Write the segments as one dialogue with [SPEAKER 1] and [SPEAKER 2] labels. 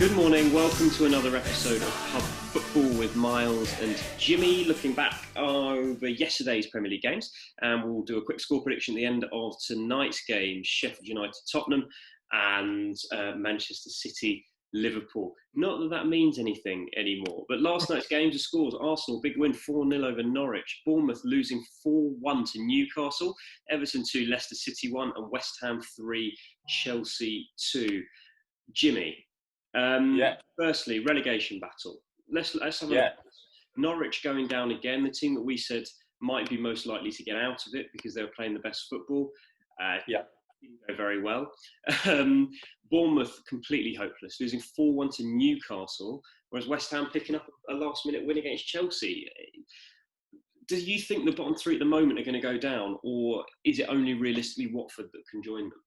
[SPEAKER 1] Good morning, welcome to another episode of Pub Football with Miles and Jimmy, looking back over yesterday's Premier League games, and we'll do a quick score prediction at the end of tonight's game, Sheffield United, Tottenham, and Manchester City, Liverpool. Not that that means anything anymore, but last night's games, the scores: Arsenal, big win 4-0 over Norwich, Bournemouth losing 4-1 to Newcastle, Everton 2, Leicester City 1, and West Ham 3, Chelsea 2. Jimmy, firstly, relegation battle. Let's have a look. Norwich going down again, the team that we said might be most likely to get out of it because they were playing the best football. Didn't go very well. Bournemouth completely hopeless, losing 4-1 to Newcastle, whereas West Ham picking up a last-minute win against Chelsea. Do you think the bottom three at the moment are going to go down, or is it only realistically Watford that can join them?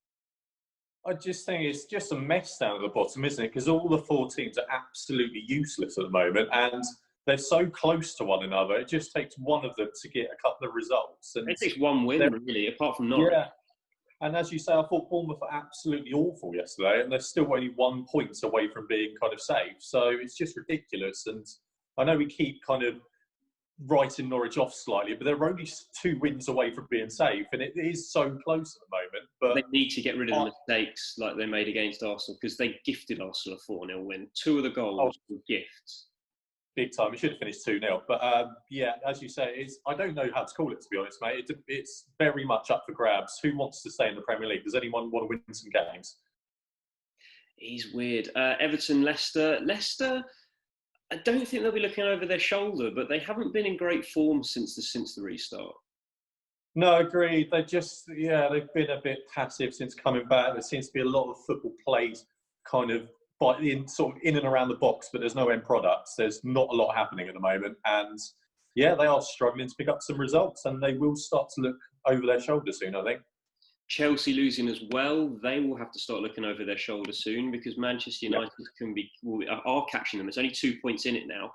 [SPEAKER 2] I just think it's just a mess down at the bottom, isn't it? Because all the four teams are absolutely useless at the moment, and they're so close to one another. It just takes one of them to get a couple of results. And
[SPEAKER 1] it takes one win, really, apart from Norwich.
[SPEAKER 2] Yeah, and as you say, I thought Bournemouth were absolutely awful yesterday, and they're still only 1 point away from being kind of safe. So it's just ridiculous. And I know we keep kind of writing Norwich off slightly, but they're only 2 wins away from being safe, and it is so close at the moment. But
[SPEAKER 1] they need to get rid of the mistakes like they made against Arsenal, because they gifted Arsenal a 4-0 win. 2 of the goals were gifts.
[SPEAKER 2] Big time. It should have finished 2-0. But as you say, I don't know how to call it, to be honest, mate. It's very much up for grabs. Who wants to stay in the Premier League? Does anyone want to win some games?
[SPEAKER 1] He's weird. Everton, Leicester. I don't think they'll be looking over their shoulder, but they haven't been in great form since the restart.
[SPEAKER 2] No, agreed. They've been a bit passive since coming back. There seems to be a lot of football played kind of in and around the box, but there's no end products. There's not a lot happening at the moment. And they are struggling to pick up some results, and they will start to look over their shoulder soon, I think. Chelsea
[SPEAKER 1] losing as well. They will have to start looking over their shoulder soon, because Manchester United are catching them. There's only 2 points in it now.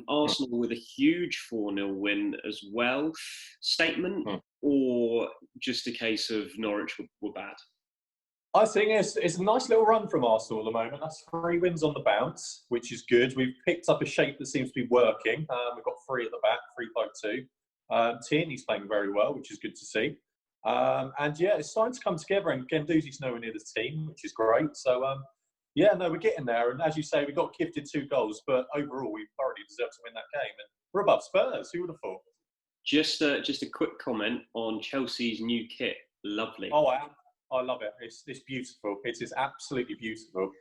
[SPEAKER 1] Arsenal with a huge 4-0 win as well. Statement, or just a case of Norwich were bad?
[SPEAKER 2] I think it's a nice little run from Arsenal at the moment. That's 3 wins on the bounce, which is good. We've picked up a shape that seems to be working. We've got 3 at the back, 3-5-2. Tierney's playing very well, which is good to see. It's starting to come together, and Guendouzi's nowhere near the team, which is great. So, we're getting there. And as you say, we got gifted 2 goals, but overall, we thoroughly deserved to win that game. And we're above Spurs. Who would have thought?
[SPEAKER 1] Just a quick comment on Chelsea's new kit. Lovely.
[SPEAKER 2] Oh, I love it. It's beautiful. It is absolutely beautiful.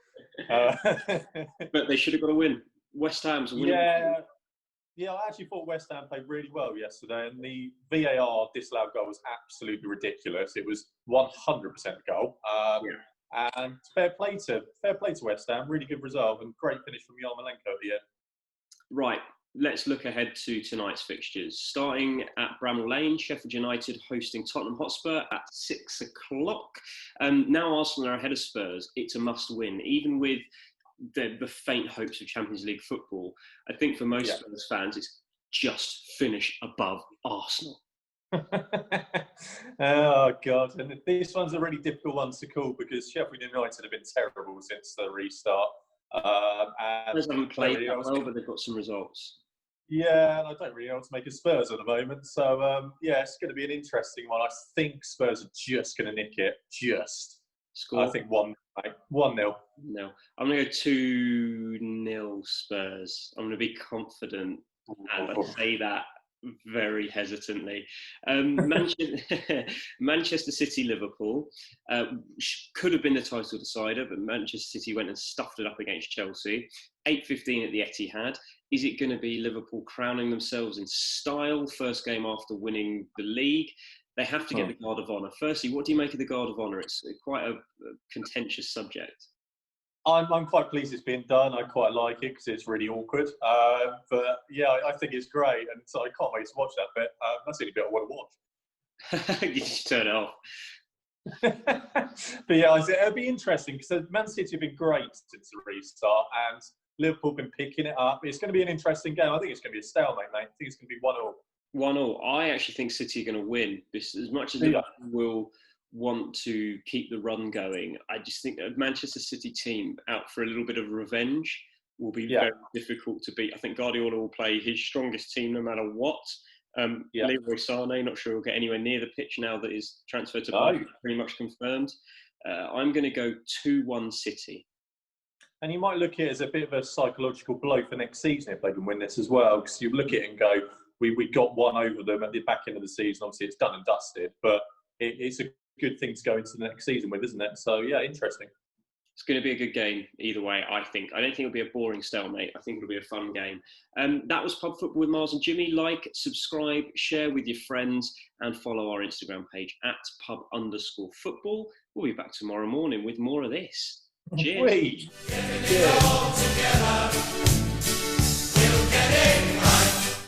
[SPEAKER 1] But they should have got a win. West Ham's winning.
[SPEAKER 2] Yeah, I actually thought West Ham played really well yesterday, and the VAR disallowed goal was absolutely ridiculous. It was 100% a goal. And fair play to West Ham. Really good result, and great finish from Yarmolenko at the end. Right,
[SPEAKER 1] let's look ahead to tonight's fixtures. Starting at Bramall Lane, Sheffield United hosting Tottenham Hotspur at 6 o'clock. Now Arsenal are ahead of Spurs. It's a must-win, even with the faint hopes of Champions League football. I think for most Spurs fans, it's just finish above Arsenal.
[SPEAKER 2] Oh, God. And this one's a really difficult one to call, because Sheffield United have been terrible since the restart.
[SPEAKER 1] Spurs haven't played that well, but they've got some results.
[SPEAKER 2] Yeah, and I don't really know what to make of Spurs at the moment. So, it's going to be an interesting one. I think Spurs are just going to nick it. Score. I think 1-0.
[SPEAKER 1] No. I'm going to go 2-0 Spurs. I'm going to be confident, and I say that very hesitantly. Manchester City, Liverpool could have been the title decider, but Manchester City went and stuffed it up against Chelsea. 8:15 at the Etihad. Is it going to be Liverpool crowning themselves in style? First game after winning the league. They have to get the Guard of Honour. Firstly, what do you make of the Guard of Honour? It's quite a contentious subject.
[SPEAKER 2] I'm quite pleased it's been done. I quite like it because it's really awkward. I think it's great, and so I can't wait to watch that bit. That's the only bit I want to watch.
[SPEAKER 1] You just turn it off.
[SPEAKER 2] But it'll be interesting, because Man City have been great since the restart, and Liverpool have been picking it up. It's going to be an interesting game. I think it's going to be a stalemate, mate. I think it's going to be 1-1.
[SPEAKER 1] 1-1. I actually think City are going to win. This, as much as Liverpool want to keep the run going. I just think a Manchester City team out for a little bit of revenge will be very difficult to beat. I think Guardiola will play his strongest team no matter what. Leroy Sané, not sure he'll get anywhere near the pitch now that his transfer to Bayern pretty much confirmed. I'm going to go 2-1 City.
[SPEAKER 2] And you might look at it as a bit of a psychological blow for next season if they can win this as well, because you look at it and go, we got one over them at the back end of the season. Obviously, it's done and dusted, but it's a good thing to go into the next season with, isn't it? So, yeah, interesting.
[SPEAKER 1] It's going to be a good game either way, I think. I don't think it'll be a boring stalemate. I think it'll be a fun game. That was Pub Football with Miles and Jimmy. Like, subscribe, share with your friends, and follow our Instagram page at pub_football. We'll be back tomorrow morning with more of this. Cheers.
[SPEAKER 2] Cheers.